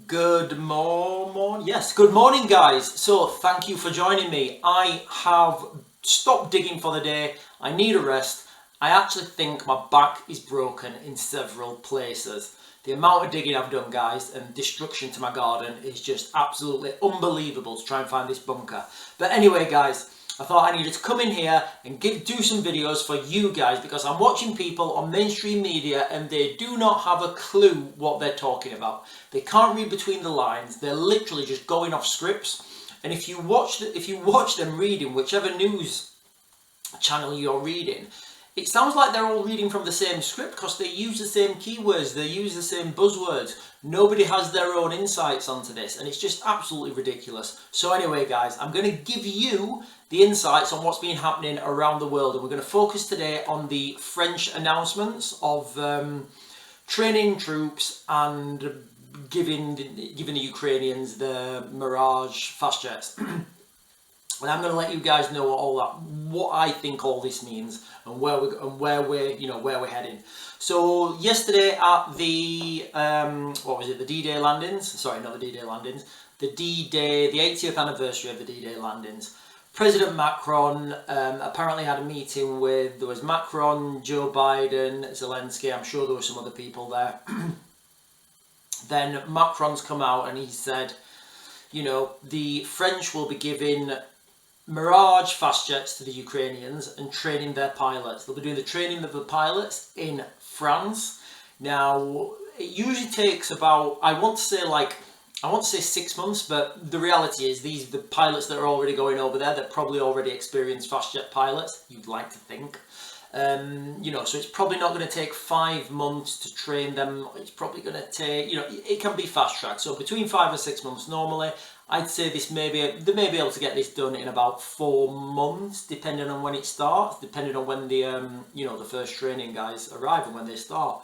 Good morning. Yes, good morning, guys. So, thank you for joining me. I have stopped digging for the day. I need a rest. I actually think my back is broken in several places. The amount of digging I've done, guys, and destruction to my garden is just absolutely unbelievable to try and find this bunker. But anyway, guys, I thought I needed to come in here and do some videos for you guys because I'm watching people on mainstream media and they do not have a clue what they're talking about. They can't read between the lines. They're literally just going off scripts. And if you watch them reading, whichever news channel you're reading, it sounds like they're all reading from the same script because they use the same keywords, they use the same buzzwords. Nobody has their own insights onto this and it's just absolutely ridiculous. So anyway, guys, I'm going to give you the insights on what's been happening around the world, and we're going to focus today on the French announcements of training troops and giving the Ukrainians the Mirage fast jets. And I'm going to let you guys know what I think all this means and where we're heading. So yesterday at the the D-Day landings? Sorry, not the D-Day landings. The D-Day, the 80th anniversary of the D-Day landings. President Macron apparently had a meeting with, there was Macron, Joe Biden, Zelensky. I'm sure there were some other people there. Then Macron's come out and he said, you know, the French will be giving Mirage fast jets to the Ukrainians and training their pilots. They'll be doing the training of the pilots in France. Now, it usually takes about, I want to say 6 months, but the reality is the pilots that are already going over there, they're probably already experienced fast jet pilots, you'd like to think. So it's probably not going to take 5 months to train them. It's probably going to take, it can be fast tracked. So between 5 and 6 months normally. I'd say they may be able to get this done in about 4 months, depending on when it starts, depending on when the first training guys arrive and when they start.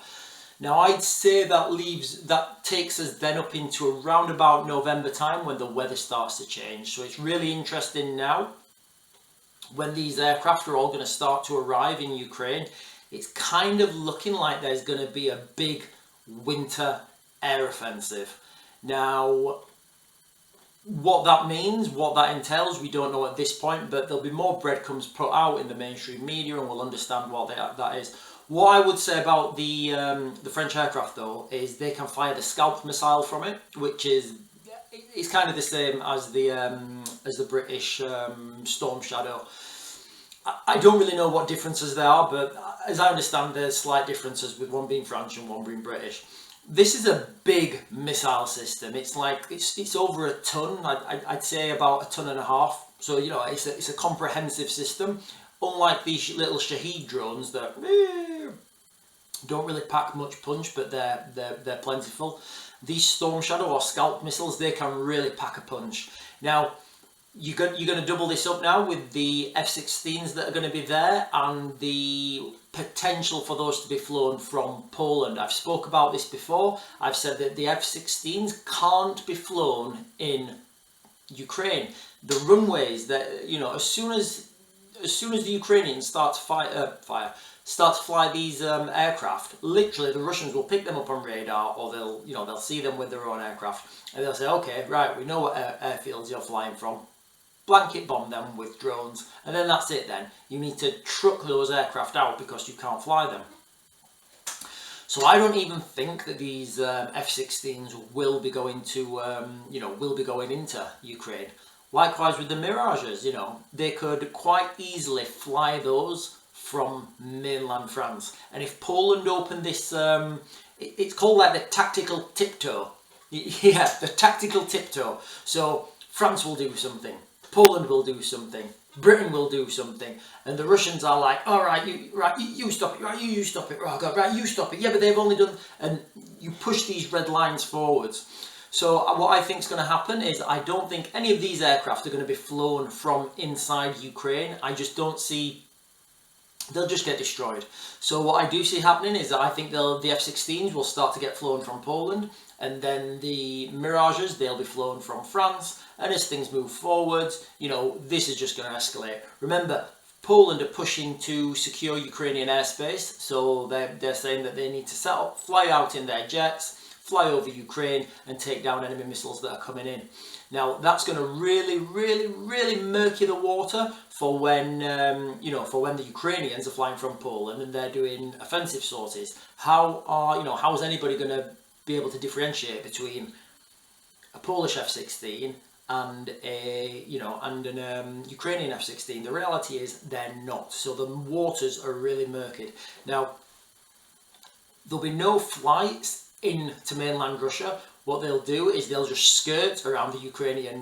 Now I'd say that takes us then up into around about November time when the weather starts to change. So it's really interesting now when these aircraft are all going to start to arrive in Ukraine. It's kind of looking like there's going to be a big winter air offensive. Now, what that means, what that entails, we don't know at this point, but there'll be more breadcrumbs put out in the mainstream media and we'll understand what that is. What I would say about the French aircraft though is they can fire the Scalp missile from it, which is it's kind of the same as the British Storm Shadow. I don't really know what differences there are, but as I understand, there's slight differences with one being French and one being British. This is a big missile system. It's like it's over a ton. I'd say about 1.5 tons. So it's a comprehensive system. Unlike these little Shahed drones that don't really pack much punch, but they're plentiful. These Storm Shadow or Scalp missiles, they can really pack a punch. Now, you're going to double this up now with the F-16s that are going to be there and the potential for those to be flown from Poland. I've spoke about this before. I've said that the F-16s can't be flown in Ukraine. The runways that as soon as the Ukrainians start to fly these aircraft, literally the Russians will pick them up on radar, or they'll see them with their own aircraft, and they'll say, okay, right, we know what airfields you're flying from. Blanket bomb them with drones, and then that's it. Then you need to truck those aircraft out because you can't fly them. So I don't even think that these F-16s will be going into Ukraine. Likewise with the Mirages, they could quite easily fly those from mainland France. And if Poland opened this, it's called like the tactical tiptoe. Yeah, the tactical tiptoe. So France will do something, Poland will do something, Britain will do something, and the Russians are like, all right, you stop it, right, you stop it, oh God, right, you stop it. Yeah, but they've only done, and you push these red lines forwards. So what I think is going to happen is I don't think any of these aircraft are going to be flown from inside Ukraine. I just don't see, they'll just get destroyed. So what I do see happening is that I think the F-16s will start to get flown from Poland, and then the Mirages, they'll be flown from France. And as things move forwards, this is just going to escalate. Remember, Poland are pushing to secure Ukrainian airspace, so they're saying that they need to fly out in their jets, fly over Ukraine and take down enemy missiles that are coming in. Now that's going to really murky the water for when for when the Ukrainians are flying from Poland and they're doing offensive sorties. How is anybody going to be able to differentiate between a Polish F-16 and an Ukrainian F-16? The reality is they're not. So the waters are really murky. Now there'll be no flights into mainland Russia. What they'll do is they'll just skirt around the Ukrainian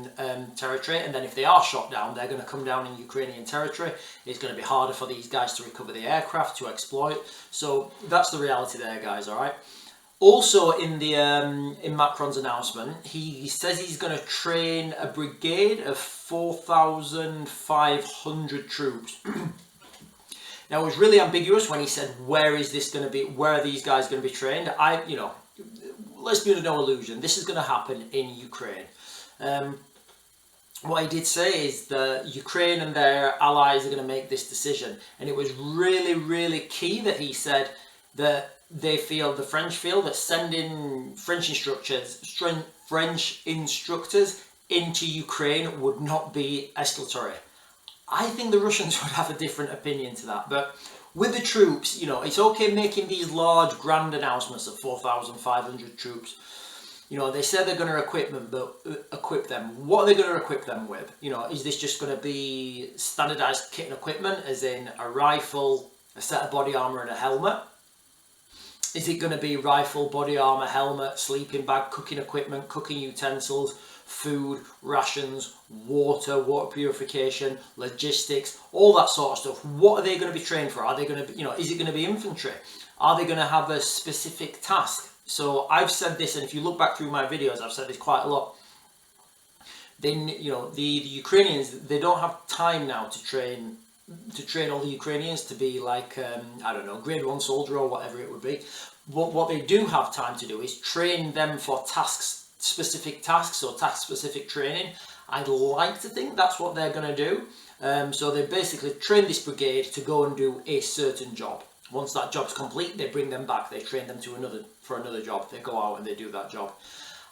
territory, and then if they are shot down, they're going to come down in Ukrainian territory. It's going to be harder for these guys to recover the aircraft, to exploit. So that's the reality there, guys, all right? Also in Macron's announcement, he says he's going to train a brigade of 4,500 troops. Now, it was really ambiguous when he said, where is this going to be, where are these guys going to be trained? Let's be under no illusion, this is going to happen in Ukraine. What he did say is that Ukraine and their allies are going to make this decision, and it was really key that he said that the French feel that sending French instructors into Ukraine would not be escalatory. I think the Russians would have a different opinion to that, but with the troops, it's okay making these large, grand announcements of 4,500 troops. They said they're going to equip them, but equip them. What are they going to equip them with? Is this just going to be standardized kit and equipment, as in a rifle, a set of body armor, and a helmet? Is it going to be rifle, body armor, helmet, sleeping bag, cooking equipment, cooking utensils, food, rations, water purification, logistics, all that sort of stuff? What are they going to be trained for? Are they going to be, is it going to be infantry? Are they going to have a specific task? So I've said this, and if you look back through my videos, I've said this quite a lot. Then, the Ukrainians, they don't have time now to train all the Ukrainians to be like, I don't know, grade 1 soldier or whatever it would be. But what they do have time to do is train them for specific tasks or task-specific training. I'd like to think that's what they're going to do. So they basically train this brigade to go and do a certain job. Once that job's complete, they bring them back. They train them for another job. They go out and they do that job.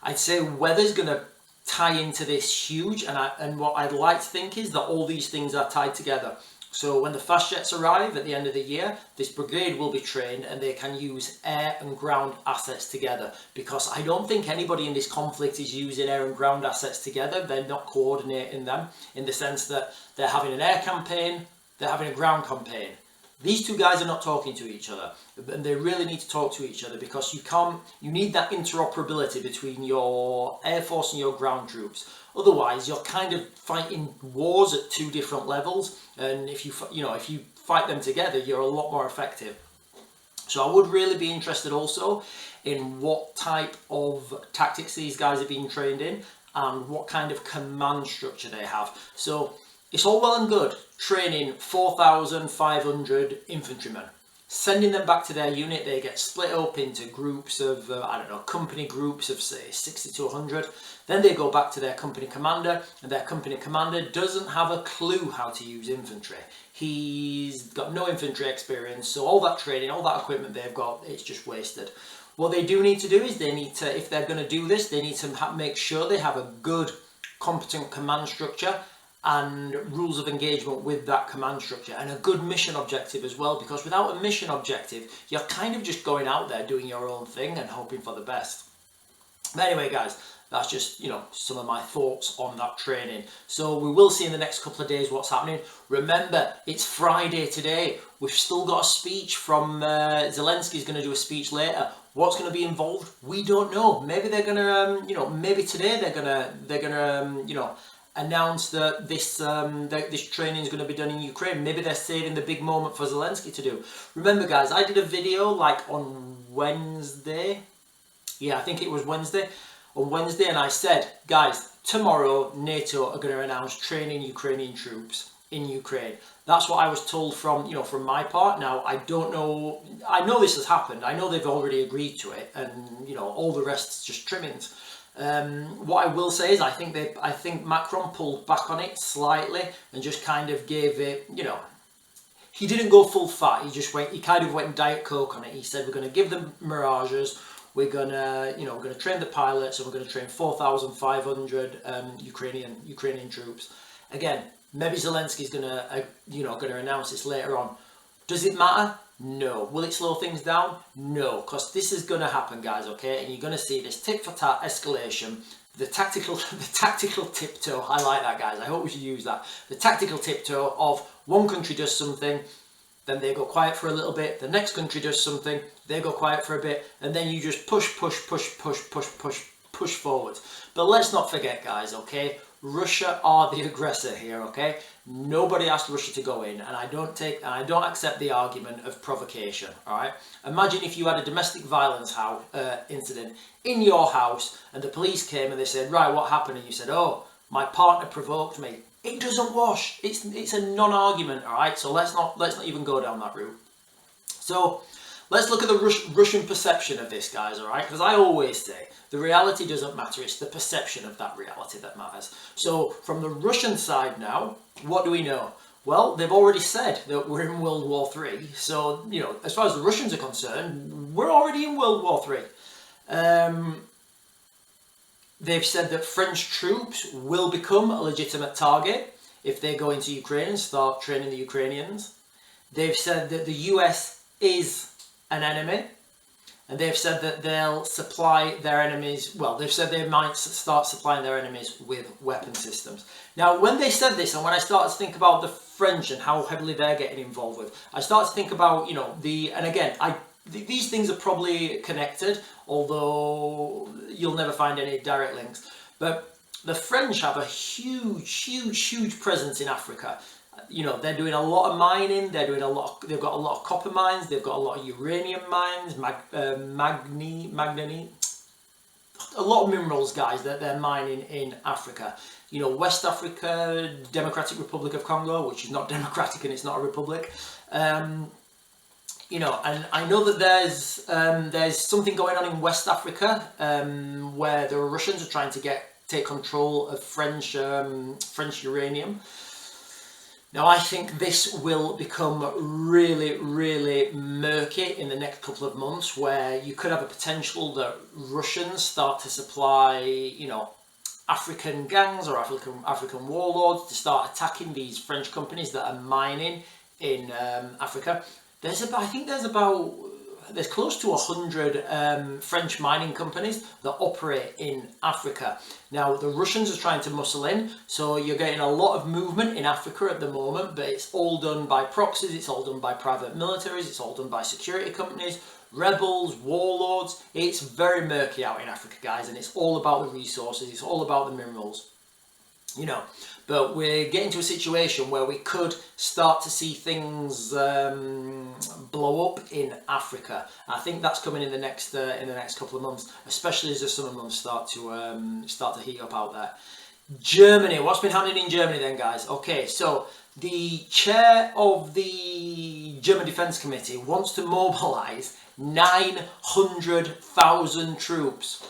I'd say weather's going to tie into this huge, and what I'd like to think is that all these things are tied together. So when the fast jets arrive at the end of the year, this brigade will be trained and they can use air and ground assets together, because I don't think anybody in this conflict is using air and ground assets together. They're not coordinating them in the sense that they're having an air campaign, they're having a ground campaign. These two guys are not talking to each other, and they really need to talk to each other, because you need that interoperability between your air force and your ground troops. Otherwise, you're kind of fighting wars at two different levels, and if you fight them together, you're a lot more effective. So I would really be interested also in what type of tactics these guys are being trained in and what kind of command structure they have. So it's all well and good training 4,500 infantrymen, sending them back to their unit. They get split up into groups of, company groups of say 60 to 100. Then they go back to their company commander, and their company commander doesn't have a clue how to use infantry. He's got no infantry experience, so all that training, all that equipment they've got, it's just wasted. What they do need to do is they need to, if they're going to do this, they need to make sure they have a good, competent command structure and rules of engagement with that command structure, and a good mission objective as well, because without a mission objective, you're kind of just going out there doing your own thing and hoping for the best. But anyway, guys, that's just, some of my thoughts on that training. So we will see in the next couple of days what's happening. Remember, it's Friday today. We've still got a speech from Zelensky's going to do a speech later. What's going to be involved? We don't know. Maybe they're going to, maybe today they're going to, announce that this training is going to be done in Ukraine. Maybe they're saving the big moment for Zelensky to do. Remember, guys, I did a video like on Wednesday. Yeah, I think it was Wednesday. On Wednesday, and I said, guys, tomorrow NATO are going to announce training Ukrainian troops in Ukraine. That's what I was told from my part. Now, I don't know. I know this has happened. I know they've already agreed to it, and all the rest is just trimmings. What I will say is I think Macron pulled back on it slightly and just kind of gave it, he didn't go full fat. He kind of went Diet Coke on it. He said, we're going to give them Mirages. we're gonna, you know, we're gonna train the pilots, and we're gonna train 4,500 Ukrainian troops. Again, maybe Zelensky's gonna, you know, gonna announce this later on. Does it matter? No. Will it slow things down? No, because this is gonna happen, guys. Okay, and you're gonna see this tit for tat escalation. The tactical tiptoe. I like that, guys. I hope we should use that. The tactical tiptoe of one country does something, then they go quiet for a little bit. The next country does something, they go quiet for a bit, and then you just push forward. But let's not forget, guys, okay? Russia are the aggressor here, okay? Nobody asked Russia to go in, and I don't accept the argument of provocation, all right? Imagine if you had a domestic violence incident in your house, and the police came and they said, right, what happened? And you said, oh, my partner provoked me. It doesn't wash. It's a non-argument, all right? So let's not even go down that route. So let's look at the Russian perception of this, guys, all right? Because I always say the reality doesn't matter. It's the perception of that reality that matters. So from the Russian side now, what do we know? Well, they've already said that we're in World War III. So, you know, as far as the Russians are concerned, we're already in World War III. They've said that French troops will become a legitimate target if they go into Ukraine and start training the Ukrainians. They've said that the US is an enemy, and they've said that they'll supply their enemies, well, they've said they might start supplying their enemies with weapon systems. Now, when they said this, and when I started to think about the French and how heavily they're getting involved with, I started to think about, you know, and again, these things are probably connected, although you'll never find any direct links. But the French have a huge presence in Africa. You know, they're doing a lot of mining. They've got a lot of copper mines. They've got a lot of uranium mines, manganese, a lot of minerals, guys, that they're mining in Africa. You know, West Africa, Democratic Republic of Congo, which is not democratic and it's not a republic. You know, and I know that there's something going on in West Africa where the Russians are trying to take control of French uranium. Now, I think this will become really murky in the next couple of months, where you could have a potential that Russians start to supply, you know, African gangs or African warlords to start attacking these French companies that are mining in Africa. There's close to 100 French mining companies that operate in Africa. Now, the Russians are trying to muscle in, so you're getting a lot of movement in Africa at the moment, but it's all done by proxies, it's all done by private militaries, it's all done by security companies, rebels, warlords. It's very murky out in Africa, guys, and it's all about the resources, it's all about the minerals. You know, but we're getting to a situation where we could start to see things blow up in Africa. I think that's coming in the next couple of months, especially as the summer months start to heat up out there. Germany, what's been happening in Germany then, guys? Okay, so the chair of the German Defence Committee wants to mobilise 900,000 troops.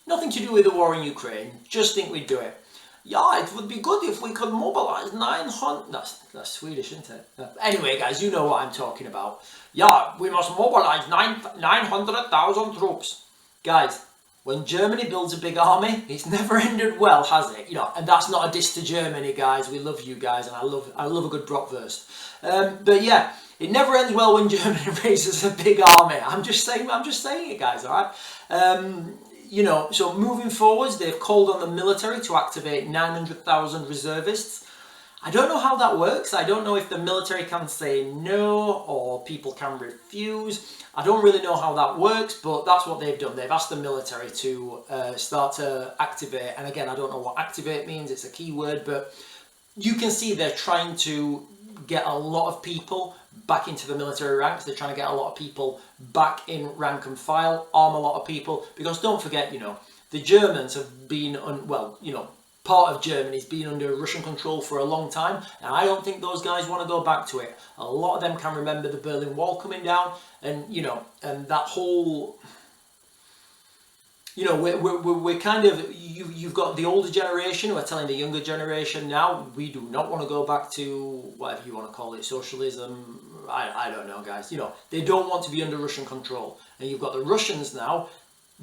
Nothing to do with the war in Ukraine. Just think we'd do it. Yeah, it would be good if we could mobilise 900... That's Swedish, isn't it? Anyway, guys, you know what I'm talking about. Yeah, we must mobilise 900,000 troops. Guys, when Germany builds a big army, it's never ended well, has it? You know, and that's not a diss to Germany, guys. We love you guys, and I love a good bratwurst. But yeah, it never ends well when Germany raises a big army. I'm just saying it, guys, all right? You know, so moving forwards, they've called on the military to activate 900,000 reservists. I don't know how that works. I don't know if the military can say no or people can refuse. I don't really know how that works, but that's what they've done. They've asked the military to start to activate. And again, I don't know what activate means. It's a key word, but you can see they're trying to get a lot of people back into the military ranks. They're trying to get a lot of people back in rank and file, arm a lot of people, because don't forget, you know, the Germans have been part of Germany's been under Russian control for a long time, and I don't think those guys want to go back to it. A lot of them can remember the Berlin Wall coming down, and you know, and that whole, you know, we're kind of, you've got the older generation who are telling the younger generation now, we do not want to go back to whatever you want to call it, socialism. I don't know, guys. You know, they don't want to be under Russian control. And you've got the Russians now,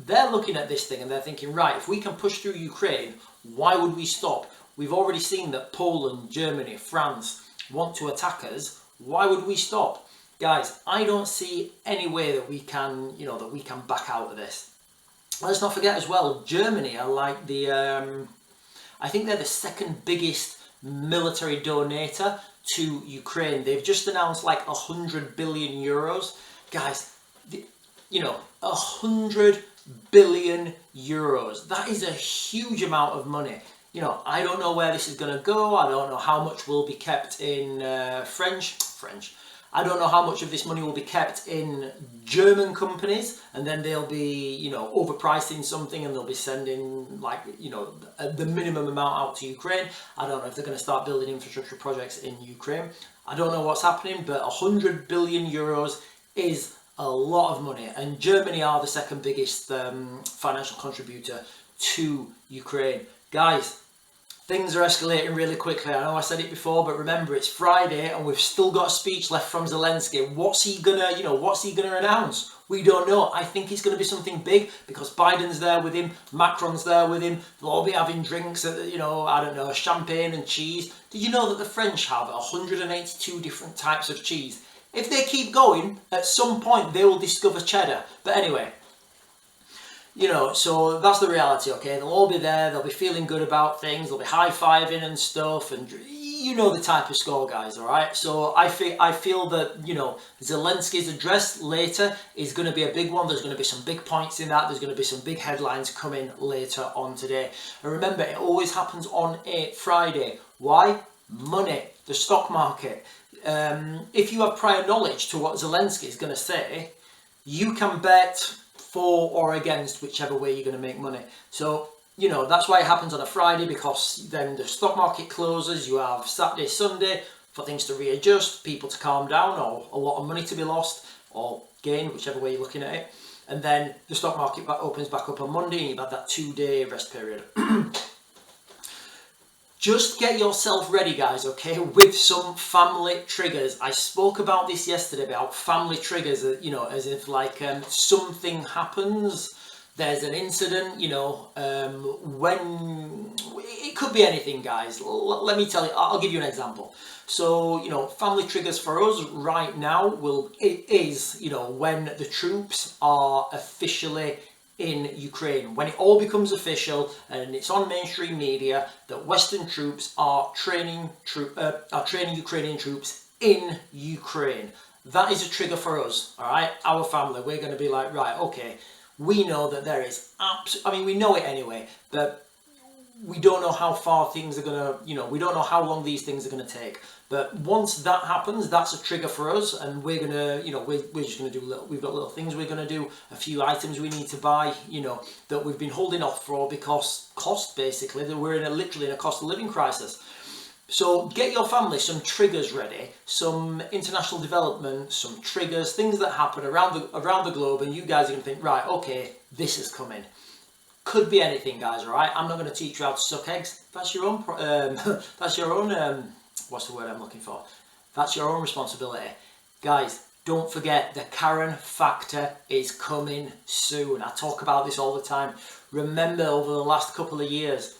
they're looking at this thing and they're thinking, right, if we can push through Ukraine, why would we stop? We've already seen that Poland, Germany, France want to attack us. Why would we stop? Guys, I don't see any way that we can, that we can back out of this. Let's not forget as well, Germany are like I think they're the second biggest military donator to Ukraine. They've just announced like 100 billion euros. Guys, 100 billion euros. That is a huge amount of money. I don't know where this is going to go. I don't know how much will be kept in French. I don't know how much of this money will be kept in German companies, and then they'll be, overpricing something and they'll be sending the minimum amount out to Ukraine. I don't know if they're going to start building infrastructure projects in Ukraine. I don't know what's happening, but 100 billion euros is a lot of money, and Germany are the second biggest financial contributor to Ukraine. Guys, things are escalating really quickly. I know I said it before, but remember, it's Friday and we've still got a speech left from Zelensky. What's he gonna announce? We don't know. I think it's gonna be something big because Biden's there with him, Macron's there with him. They'll all be having drinks, champagne and cheese. Did you know that the French have 182 different types of cheese? If they keep going, at some point they will discover cheddar. But anyway, so that's the reality, okay? They'll all be there, they'll be feeling good about things, they'll be high-fiving and stuff, and the type of score, guys, all right? So I feel that, Zelensky's address later is going to be a big one. There's going to be some big points in that. There's going to be some big headlines coming later on today. And remember, it always happens on a Friday. Why? Money, the stock market. If you have prior knowledge to what Zelensky is going to say, you can bet for or against whichever way you're going to make money. So, that's why it happens on a Friday, because then the stock market closes, you have Saturday, Sunday for things to readjust, people to calm down, or a lot of money to be lost or gained, whichever way you're looking at it. And then the stock market opens back up on Monday and you've had that 2-day rest period. Just get yourself ready, guys, okay, with some family triggers. I spoke about this yesterday, about family triggers, as if something happens, there's an incident, when it could be anything, guys. Let me tell you, I'll give you an example. So, family triggers for us right now is when the troops are officially in Ukraine, when it all becomes official and it's on mainstream media that Western troops are training Ukrainian troops in Ukraine. That is a trigger for us, all right? Our family, we're going to be like, right, okay, we know that there is we know it anyway, but we don't know how far things are going to, we don't know how long these things are going to take. But once that happens, that's a trigger for us, and we're going to, we're just going to do we've got little things we're going to do, a few items we need to buy, that we've been holding off for because basically, that we're literally in a cost of living crisis. So get your family some triggers ready, some international development, some triggers, things that happen around the globe, and you guys are going to think, right, okay, this is coming. Could be anything, guys, all right? I'm not going to teach you how to suck eggs. That's your own, what's the word I'm looking for? That's your own responsibility. Guys, don't forget the Karen factor is coming soon. I talk about this all the time. Remember, over the last couple of years,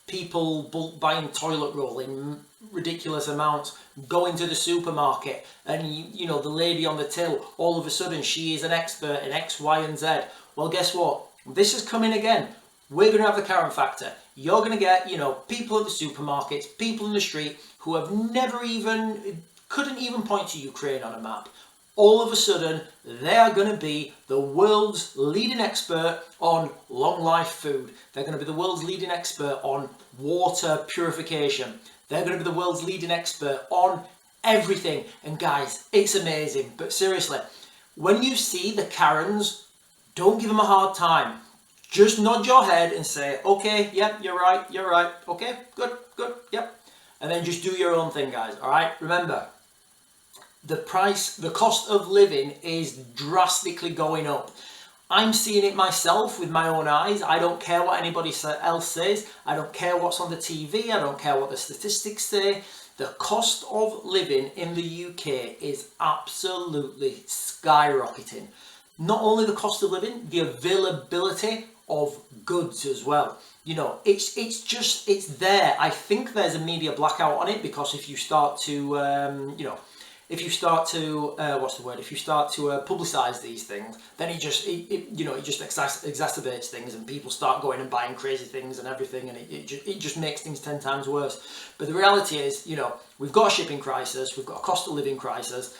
people bulk buying toilet roll in ridiculous amounts, going to the supermarket, and the lady on the till, all of a sudden she is an expert in X, Y, and Z. Well, guess what? This is coming again. We're going to have the Karen factor. You're going to get, people at the supermarkets, people in the street who have couldn't even point to Ukraine on a map. All of a sudden, they are going to be the world's leading expert on long life food. They're going to be the world's leading expert on water purification. They're going to be the world's leading expert on everything. And guys, it's amazing. But seriously, when you see the Karens, don't give them a hard time. Just nod your head and say, okay, yep, you're right, okay, good, yep. And then just do your own thing, guys, all right? Remember, the cost of living is drastically going up. I'm seeing it myself with my own eyes. I don't care what anybody else says. I don't care what's on the TV. I don't care what the statistics say. The cost of living in the UK is absolutely skyrocketing. not only the cost of living, the availability of goods as well. You know, it's there. I think there's a media blackout on it, because if you start to, you know, if you start to, what's the word? If you start to publicise these things, then it just exacerbates things, and people start going and buying crazy things and everything, and it just makes things 10 times worse. But the reality is, you know, we've got a shipping crisis, we've got a cost of living crisis,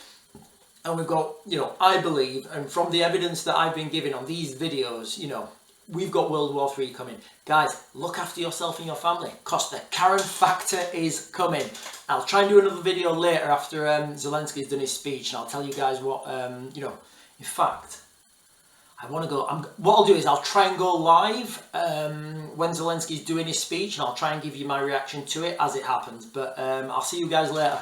and we've got, you know, I believe, and from the evidence that I've been giving on these videos, you know, we've got World War III coming. Guys, look after yourself and your family, because the Karen factor is coming. I'll try and do another video later after Zelensky's done his speech, and I'll tell you guys what, you know, in fact, I want to go, what I'll do is I'll try and go live when Zelensky's doing his speech, and I'll try and give you my reaction to it as it happens. But I'll see you guys later.